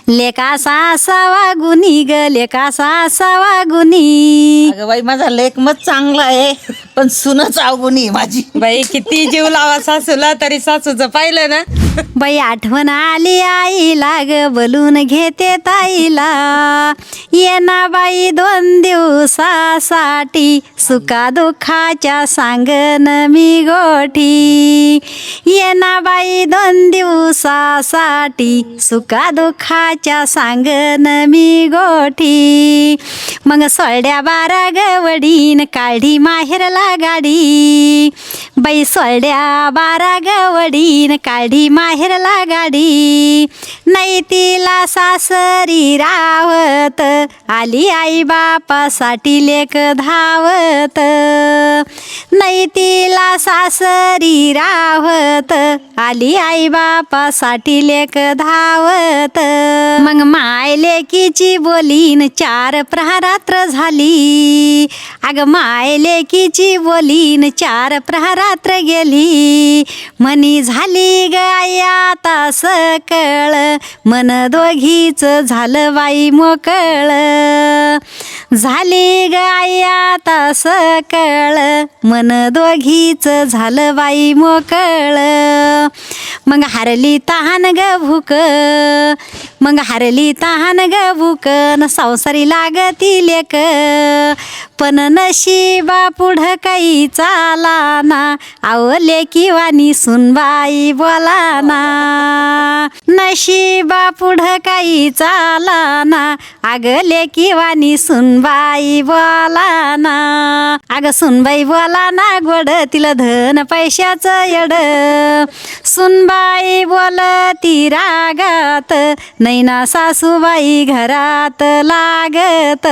लेका सासावा गुनी ग लेका सासावा गुनी. अगं बाई माझा लेक मत चांगला आहे पण सुनच अवगुणी माझी. बाई किती जीव लावा सासूला तरी सासूचं पाहिलं ना. बाई आठवण आली आईला ग बोलून घेते ताईला. ये ना बाई 2 दिवसासाठी सुखा दुःखाच्या सांगन मी गोठी. ये ना बाई 2 दिवसासाठी सुखा दुःखाच्या सांगन मी गोठी. मग सोळड्या 12 गवडीन काढी माहेरला गाडी. बाई सोळड्या 12 गवडीन काढी माहेरला गाडी. नाही तिला सासरी रावत आली आई बापासाठी लेक धावत. नाही तिला सासरी रावत आली आई बापासाठी लेक धावत. मग माय लेकीची बोलीन 4 प्रहरात्र झाली. अग माय लेकीची बोलीन 4 प्रहरात्र गेली. मनी झाली ग आई आता सकळ मन दोघीच झालं बाई मोकळ. झाली ग आई आता सकळ मन दोघीच झालं बाई मोकळ. मग हरली तहान ग भूक मग हरली तहान ग भूक न संसारी लागती लेक. पण नशिबा पुढं काही चाला ना आव लेकी वाणी सुनबाई बोला ना. नशिबा पुढं काही चाला ना अग लेकी वाणी सुनबाई बोला ना. अग सुनबाई बोला ना गोड तिला धन पैशाचं येड. सुनबाई बोलती रागात नाही ना सासूबाई घरात लागत.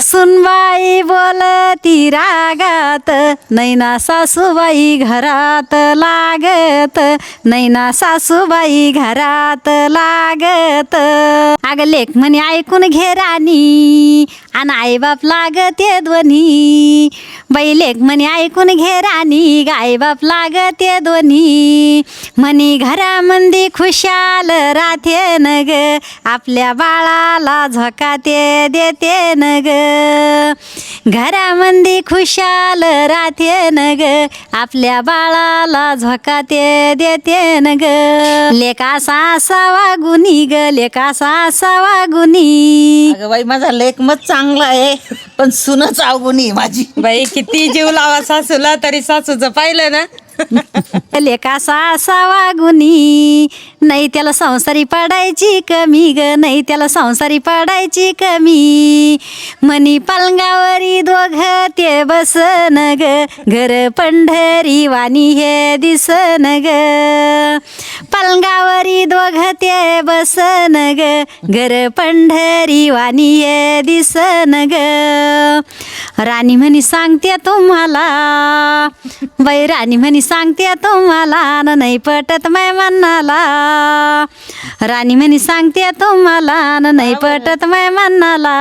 सुनबाई बोलती रागात नाही ना सासूबाई घरात लागत. नाही ना सासूबाई घरात लागत. अग लेक म्हणे ऐकून घे राणी आणि आईबाप लागते दोन्ही. बाई लेक म्हणे ऐकून घे राणी ग आईबाप लागते दोन्ही. म्हणी घरामंदी खुशाल राहते न ग आपल्या बाळाला झोका ते देते न ग. घरामंदी खुशाल राहते न ग आपल्या बाळाला झोका ते देते न ग. लेका सासावा गुनी ग लेका सासावा गुनी. अगं बाई माझा लेक मत चांगला आहे पण सुनच अवगुणी माझी. बाई किती जीव लावा सासूला तरी सासूचं पाहिलं ना. लेका सासावा गुनी. नाही त्याला संसारी पडायची कमी ग नाही त्याला संसारी पडायची कमी. मनी पलंगावरी 2 ते बसन ग घर पंढरी वाणी हे दिसन ग. पलंगावरी 2 ते बसन ग घर पंढरी वाणी हे दिसन ग. राणी म्हणी सांगते तुम्हाला बाई राणी म्हणी सांगते तुम्हाला न नाही पटत माय मनाला. राणी म्हणी सांगते तुम्हाला न नाही पटत माय मनाला.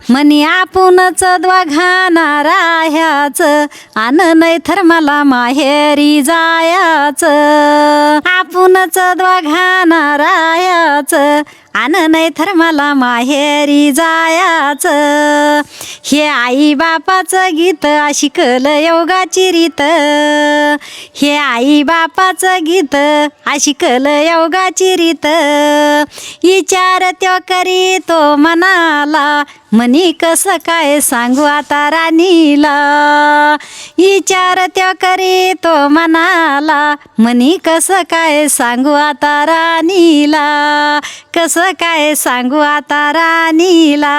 म्हणी आपणच दोघांना राह्याचं आन नाही तर मला माहेरी जायाचं. आपणच दोघांना राह्याचं आन नाही तर मला माहेरी जायाचं. हे आई बापाचं गीत अशी कल योगाची रीत. हे आई बापाचं गीत अशी कल योगाची रीत. विचार त्यो करी तो मनाला म्हणी कसं काय सांगू आता राणीला. विचार त्यो करी तो मनाला म्हणी कसं काय सांगू आता राणीला. कसं काय सांगू आता राणीला.